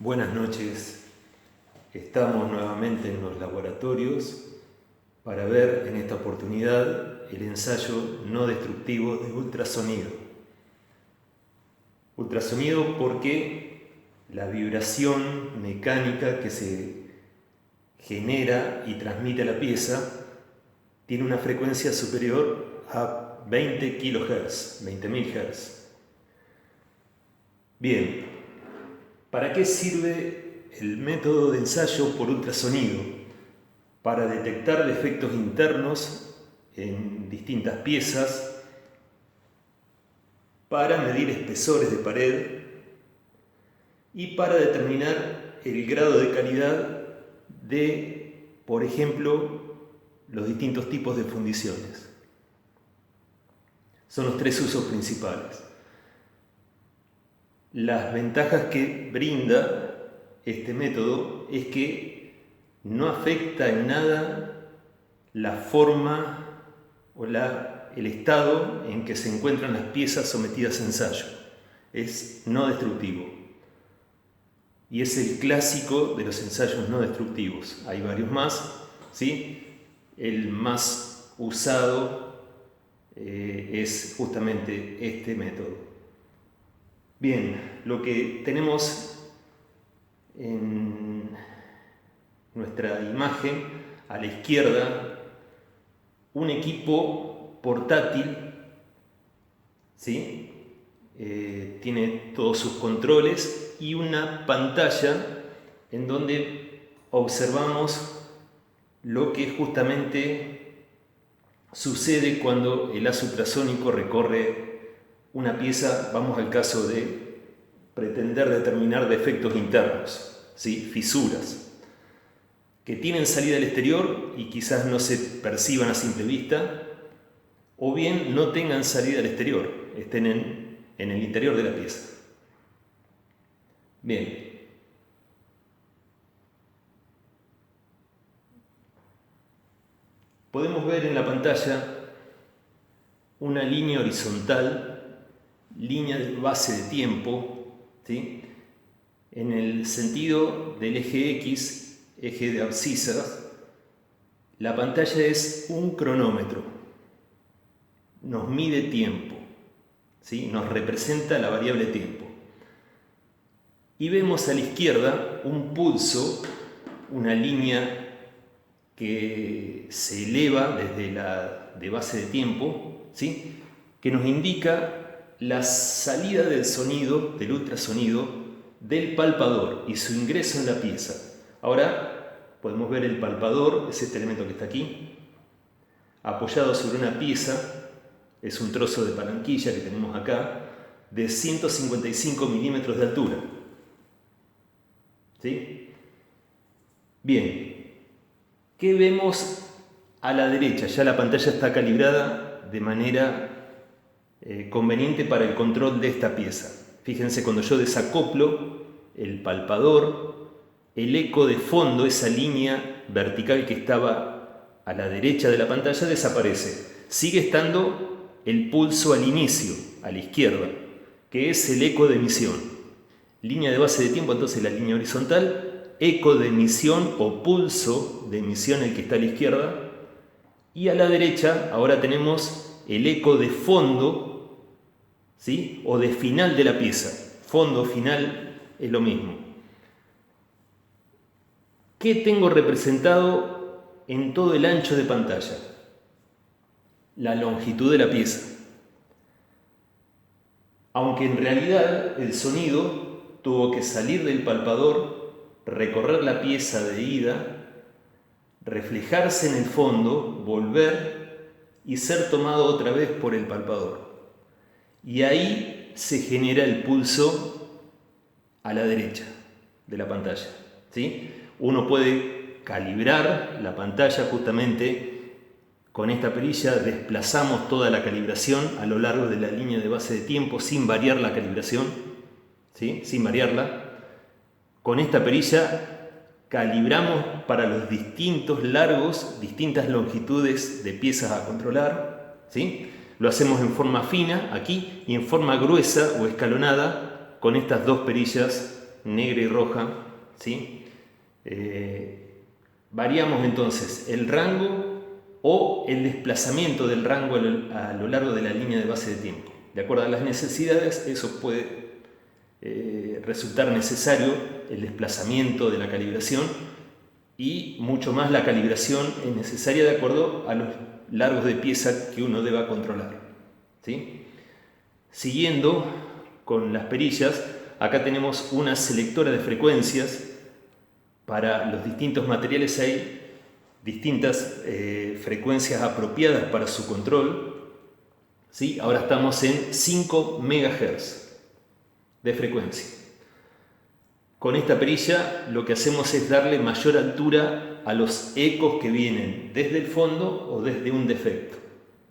Buenas noches, estamos nuevamente en los laboratorios para ver en esta oportunidad el ensayo no destructivo de ultrasonido. Ultrasonido porque la vibración mecánica que se genera y transmite a la pieza tiene una frecuencia superior a 20 kHz, 20.000 Hz. Bien, ¿para qué sirve el método de ensayo por ultrasonido? Para detectar defectos internos en distintas piezas, para medir espesores de pared y para determinar el grado de calidad de, por ejemplo, los distintos tipos de fundiciones. Son los tres usos principales. Las ventajas que brinda este método es que no afecta en nada la forma o el estado en que se encuentran las piezas sometidas a ensayo. Es no destructivo. Y es el clásico de los ensayos no destructivos. Hay varios más, ¿sí? El más usado es justamente este método. Bien, lo que tenemos en nuestra imagen a la izquierda, un equipo portátil, ¿sí? Tiene todos sus controles y una pantalla en donde observamos lo que justamente sucede cuando el haz ultrasónico recorre una pieza. Vamos al caso de pretender determinar defectos internos, ¿sí? Fisuras, que tienen salida al exterior y quizás no se perciban a simple vista, o bien no tengan salida al exterior, estén en el interior de la pieza. Bien. Podemos ver en la pantalla una línea horizontal, línea de base de tiempo, ¿sí? En el sentido del eje X, eje de abscisas, la pantalla es un cronómetro, nos mide tiempo, ¿sí? Nos representa la variable tiempo. Y vemos a la izquierda un pulso, una línea que se eleva desde la de base de tiempo, ¿sí? Que nos indica la salida del sonido, del ultrasonido, del palpador y su ingreso en la pieza. Ahora podemos ver el palpador, es este elemento que está aquí, apoyado sobre una pieza, es un trozo de palanquilla que tenemos acá, de 155 milímetros de altura. ¿Sí? Bien, ¿qué vemos a la derecha? Ya la pantalla está calibrada de manera conveniente para el control de esta pieza. Fíjense, cuando yo desacoplo el palpador, el eco de fondo, esa línea vertical que estaba a la derecha de la pantalla, desaparece. Sigue estando el pulso al inicio, a la izquierda, que es el eco de emisión. Línea de base de tiempo, entonces la línea horizontal, eco de emisión o pulso de emisión, el que está a la izquierda, y a la derecha ahora tenemos el eco de fondo, ¿sí? O de final de la pieza. Fondo, final, es lo mismo. ¿Qué tengo representado en todo el ancho de pantalla? La longitud de la pieza. Aunque en realidad el sonido tuvo que salir del palpador, recorrer la pieza de ida, reflejarse en el fondo, volver y ser tomado otra vez por el palpador. Y ahí se genera el pulso a la derecha de la pantalla, ¿sí? Uno puede calibrar la pantalla justamente con esta perilla, desplazamos toda la calibración a lo largo de la línea de base de tiempo sin variar la calibración, ¿sí? Sin variarla. Con esta perilla calibramos para los distintos largos, distintas longitudes de piezas a controlar, ¿sí? Lo hacemos en forma fina aquí y en forma gruesa o escalonada con estas dos perillas negra y roja, ¿sí? Variamos entonces el rango o el desplazamiento del rango a lo largo de la línea de base de tiempo. De acuerdo a las necesidades, eso puede resultar necesario el desplazamiento de la calibración, y mucho más la calibración es necesaria de acuerdo a los largos de pieza que uno deba controlar, ¿sí? Siguiendo con las perillas, acá tenemos una selectora de frecuencias. Para los distintos materiales hay distintas frecuencias apropiadas para su control, ¿sí? Ahora estamos en 5 MHz de frecuencia. Con esta perilla lo que hacemos es darle mayor altura a los ecos que vienen desde el fondo o desde un defecto,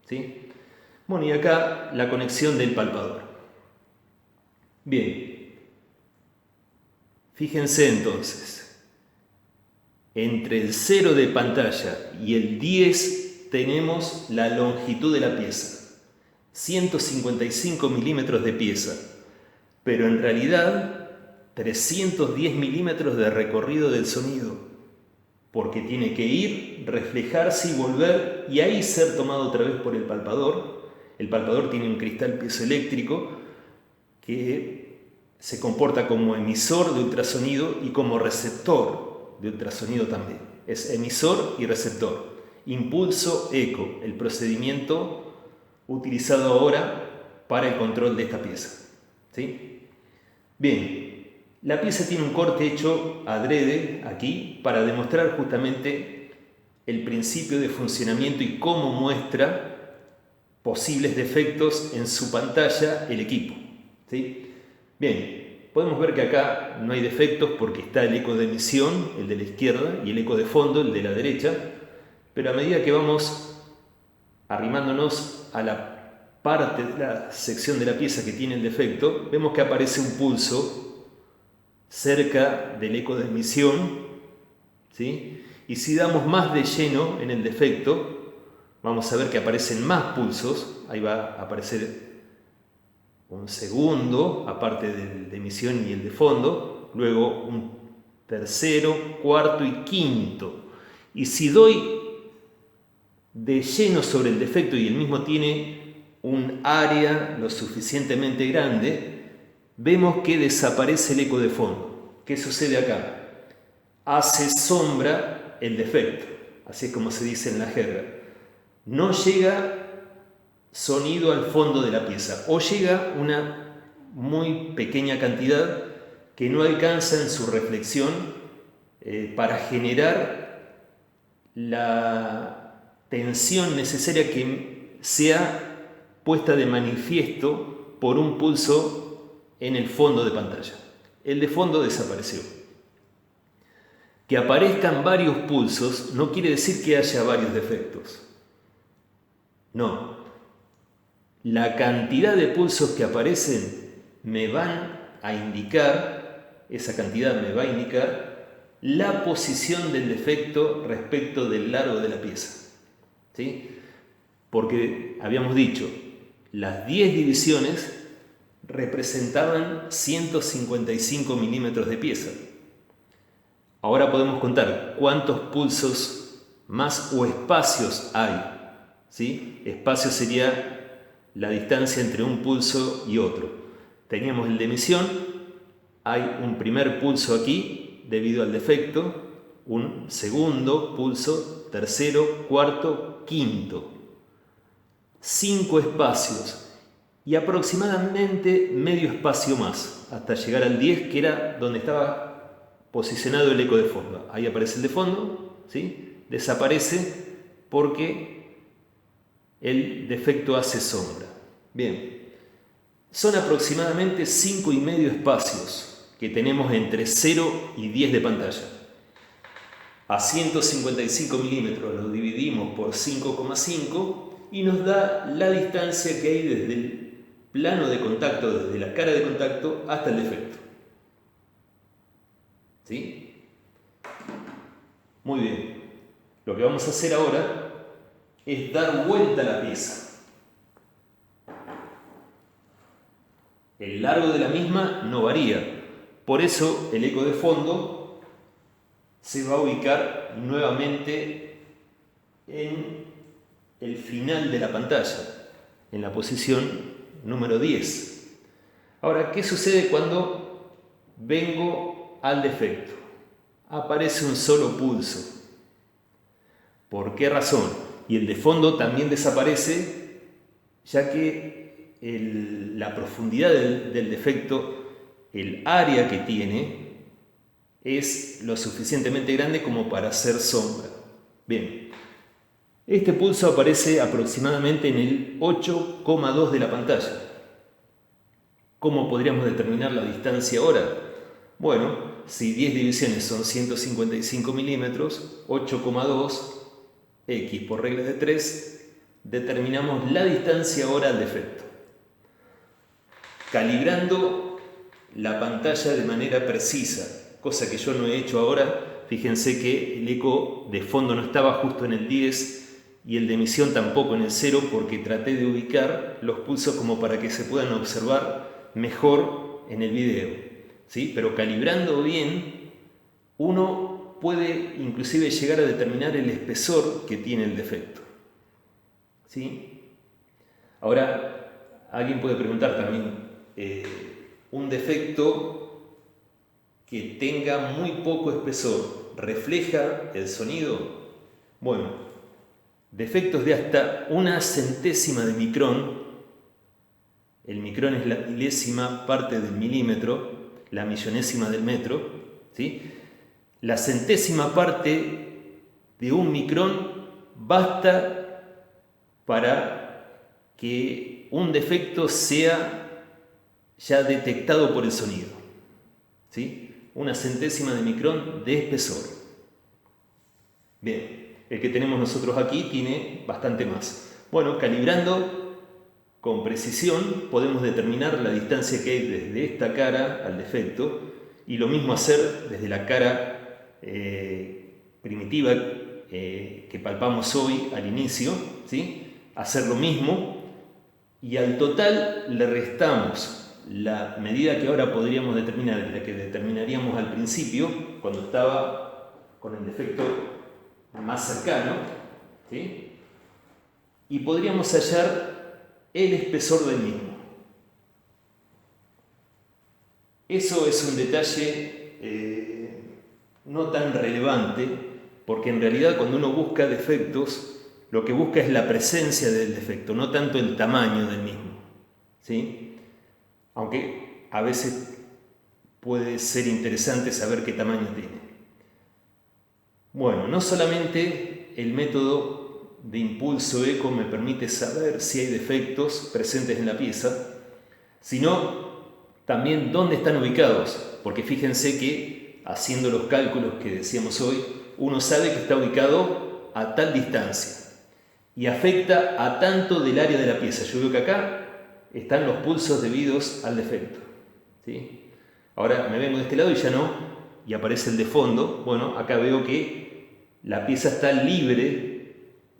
¿sí? Bueno, y acá la conexión del palpador. Bien, fíjense entonces, entre el 0 de pantalla y el 10 tenemos la longitud de la pieza, 155 milímetros de pieza, pero en realidad 310 milímetros de recorrido del sonido, porque tiene que ir, reflejarse y volver, y ahí ser tomado otra vez por el palpador. El palpador tiene un cristal piezoeléctrico que se comporta como emisor de ultrasonido y como receptor de ultrasonido también. Es emisor y receptor. Impulso-eco, el procedimiento utilizado ahora para el control de esta pieza, ¿sí? Bien. La pieza tiene un corte hecho adrede aquí para demostrar justamente el principio de funcionamiento y cómo muestra posibles defectos en su pantalla el equipo, ¿sí? Bien, podemos ver que acá no hay defectos porque está el eco de emisión, el de la izquierda, y el eco de fondo, el de la derecha, pero a medida que vamos arrimándonos a la parte de la sección de la pieza que tiene el defecto, vemos que aparece un pulso cerca del eco de emisión, ¿sí? Y si damos más de lleno en el defecto, vamos a ver que aparecen más pulsos. Ahí va a aparecer un segundo, aparte del de emisión y el de fondo, luego un tercero, cuarto y quinto. Y si doy de lleno sobre el defecto y el mismo tiene un área lo suficientemente grande, vemos que desaparece el eco de fondo. ¿Qué sucede acá? Hace sombra el defecto, así es como se dice en la jerga. No llega sonido al fondo de la pieza, o llega una muy pequeña cantidad que no alcanza en su reflexión para generar la tensión necesaria que sea puesta de manifiesto por un pulso en el fondo de pantalla. El de fondo desapareció. Que aparezcan varios pulsos no quiere decir que haya varios defectos. No. La cantidad de pulsos que aparecen me van a indicar, esa cantidad me va a indicar la posición del defecto respecto del largo de la pieza, ¿sí? Porque habíamos dicho, las 10 divisiones representaban 155 milímetros de pieza. Ahora podemos contar cuántos pulsos más o espacios hay, ¿sí? Espacio sería la distancia entre un pulso y otro. Teníamos el de emisión, hay un primer pulso aquí debido al defecto, un segundo pulso, tercero, cuarto, quinto. 5 espacios y aproximadamente medio espacio más hasta llegar al 10, que era donde estaba posicionado el eco de fondo. Ahí aparece el de fondo, ¿sí? Desaparece porque el defecto hace sombra. Bien, son aproximadamente 5,5 espacios que tenemos entre 0 y 10 de pantalla. A 155 milímetros lo dividimos por 5,5 y nos da la distancia que hay desde el plano de contacto, desde la cara de contacto hasta el defecto. ¿Sí? Muy bien. Lo que vamos a hacer ahora es dar vuelta a la pieza. El largo de la misma no varía, Por eso el eco de fondo se va a ubicar nuevamente en el final de la pantalla, en la posición número 10. Ahora, ¿qué sucede cuando vengo al defecto? Aparece un solo pulso. ¿Por qué razón? Y el de fondo también desaparece, ya que la profundidad del defecto, el área que tiene, es lo suficientemente grande como para hacer sombra. Bien, este pulso aparece aproximadamente en el 8,2 de la pantalla. ¿Cómo podríamos determinar la distancia ahora? Bueno, si 10 divisiones son 155 milímetros, 8,2 x por regla de 3, determinamos la distancia ahora al defecto. Calibrando la pantalla de manera precisa, cosa que yo no he hecho ahora. Fíjense que el eco de fondo no estaba justo en el 10 y el de emisión tampoco en el 0, porque traté de ubicar los pulsos como para que se puedan observar mejor en el video, ¿sí? Pero calibrando bien, uno puede inclusive llegar a determinar el espesor que tiene el defecto, ¿sí? Ahora, alguien puede preguntar también, un defecto que tenga muy poco espesor, ¿refleja el sonido? Bueno, defectos de hasta 1/100ª de micrón, el micrón es la milésima parte del milímetro, la millonésima del metro, ¿sí? La 100ª parte de un micrón basta para que un defecto sea ya detectado por el sonido, ¿sí? 1/100ª de micrón de espesor. Bien, el que tenemos nosotros aquí tiene bastante más. Bueno, calibrando con precisión podemos determinar la distancia que hay desde esta cara al defecto, y lo mismo hacer desde la cara primitiva que palpamos hoy al inicio, ¿sí? Hacer lo mismo, y al total le restamos la medida que ahora podríamos determinar, la que determinaríamos al principio, cuando estaba con el defecto más cercano, ¿sí? Y podríamos hallar el espesor del mismo. Eso es un detalle no tan relevante, porque en realidad cuando uno busca defectos, lo que busca es la presencia del defecto, no tanto el tamaño del mismo, ¿sí? Aunque a veces puede ser interesante saber qué tamaño tiene. Bueno, no solamente el método de impulso eco me permite saber si hay defectos presentes en la pieza, sino también dónde están ubicados, porque fíjense que haciendo los cálculos que decíamos hoy, uno sabe que está ubicado a tal distancia y afecta a tanto del área de la pieza. Yo veo que acá están los pulsos debidos al defecto, ¿sí? Ahora me vengo de este lado y ya no, y aparece el de fondo. Bueno, acá veo que la pieza está libre,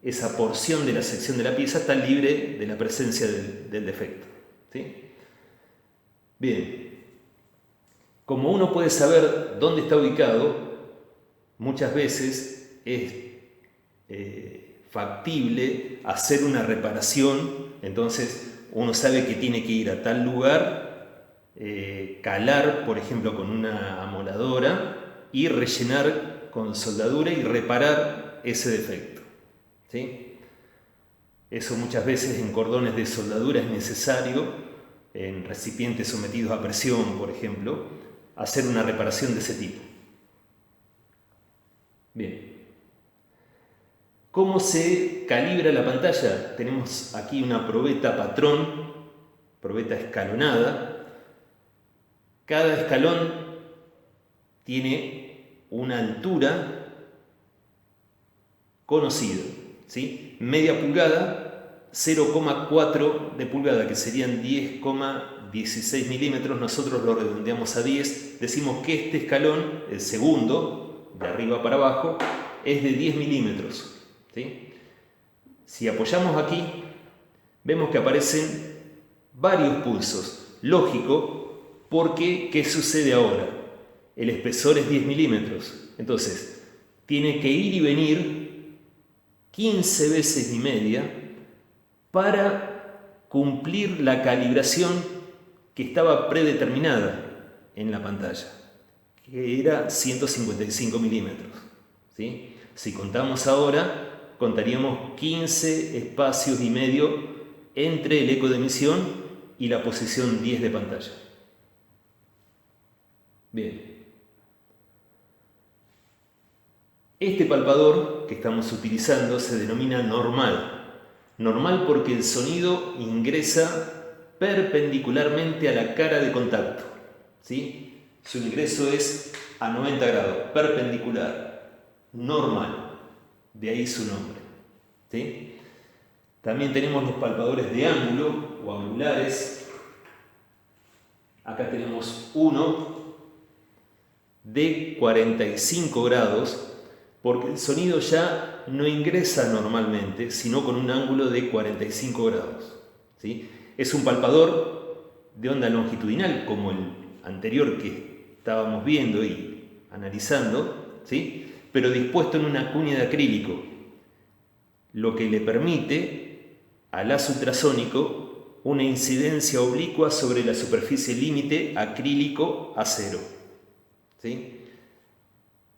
esa porción de la sección de la pieza está libre de la presencia del defecto, ¿sí? Bien, como uno puede saber dónde está ubicado, muchas veces es factible hacer una reparación. Entonces uno sabe que tiene que ir a tal lugar, calar, por ejemplo, con una amoladora y rellenar con soldadura y reparar ese defecto, ¿sí? Eso muchas veces en cordones de soldadura es necesario, en recipientes sometidos a presión, por ejemplo, hacer una reparación de ese tipo. Bien. ¿Cómo se calibra la pantalla? Tenemos aquí una probeta patrón, probeta escalonada. Cada escalón tiene una altura conocida, ¿sí? Media pulgada, 0,4 de pulgada, que serían 10,16 milímetros. Nosotros lo redondeamos a 10. Decimos que este escalón, el segundo, de arriba para abajo, es de 10 milímetros. ¿Sí? Si apoyamos aquí, vemos que aparecen varios pulsos. Lógico, porque ¿qué sucede ahora? El espesor es 10 milímetros, entonces tiene que ir y venir 15 veces y media para cumplir la calibración que estaba predeterminada en la pantalla, que era 155 milímetros. ¿Sí? Si contamos ahora, contaríamos 15 espacios y medio entre el eco de emisión y la posición 10 de pantalla. Bien. Este palpador que estamos utilizando se denomina normal. Normal porque el sonido ingresa perpendicularmente a la cara de contacto. ¿Sí? Su ingreso es a 90 grados, perpendicular, normal. De ahí su nombre. ¿Sí? También tenemos los palpadores de ángulo o angulares. Acá tenemos uno de 45 grados, porque el sonido ya no ingresa normalmente, sino con un ángulo de 45 grados. ¿Sí? Es un palpador de onda longitudinal, como el anterior que estábamos viendo y analizando, ¿sí? Pero dispuesto en una cuña de acrílico, lo que le permite al haz ultrasónico una incidencia oblicua sobre la superficie límite acrílico-acero. ¿Sí?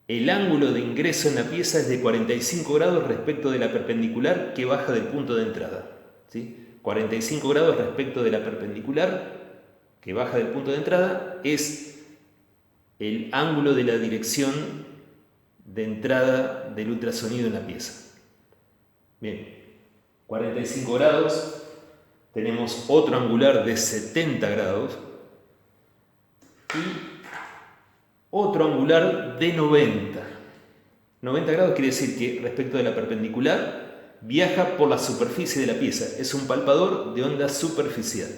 El ángulo de ingreso en la pieza es de 45 grados respecto de la perpendicular que baja del punto de entrada. ¿Sí? 45 grados respecto de la perpendicular que baja del punto de entrada es el ángulo de la dirección de entrada del ultrasonido en la pieza. Bien, 45 grados, tenemos otro angular de 70 grados y otro angular de 90. 90 grados quiere decir que respecto de la perpendicular viaja por la superficie de la pieza. Es un palpador de onda superficial.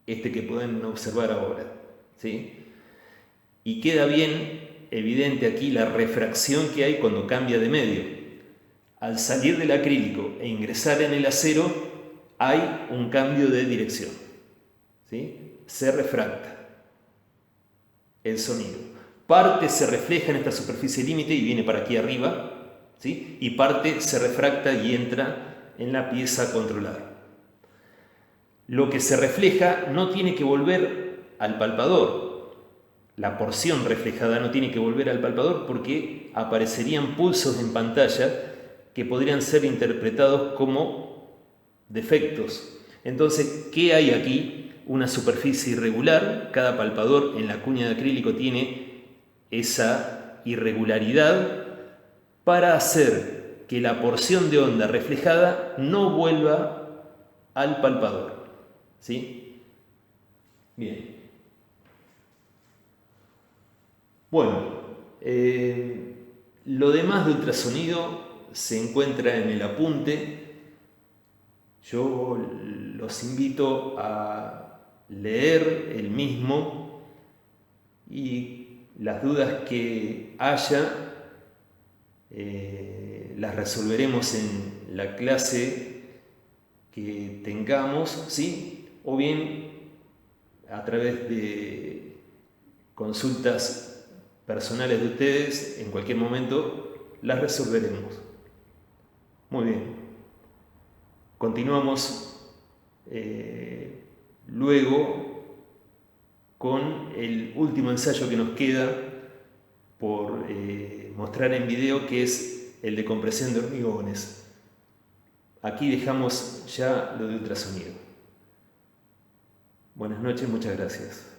Este que pueden observar ahora. ¿Sí? Y queda bien evidente aquí la refracción que hay cuando cambia de medio. Al salir del acrílico e ingresar en el acero hay un cambio de dirección. ¿Sí? Se refracta el sonido. Parte se refleja en esta superficie límite y viene para aquí arriba, ¿sí? Y parte se refracta y entra en la pieza a controlar. Lo que se refleja no tiene que volver al palpador. La porción reflejada no tiene que volver al palpador porque aparecerían pulsos en pantalla que podrían ser interpretados como defectos. Entonces, ¿qué hay aquí? Una superficie irregular. Cada palpador en la cuña de acrílico tiene esa irregularidad para hacer que la porción de onda reflejada no vuelva al palpador. ¿Sí? Bien. Bueno, lo demás de ultrasonido se encuentra en el apunte. Yo los invito a leer el mismo y las dudas que haya las resolveremos en la clase que tengamos, ¿sí? O bien a través de consultas personales de ustedes, en cualquier momento las resolveremos. Muy bien. Continuamos luego con el último ensayo que nos queda por mostrar en video, que es el de compresión de hormigones. Aquí dejamos ya lo de ultrasonido. Buenas noches, muchas gracias.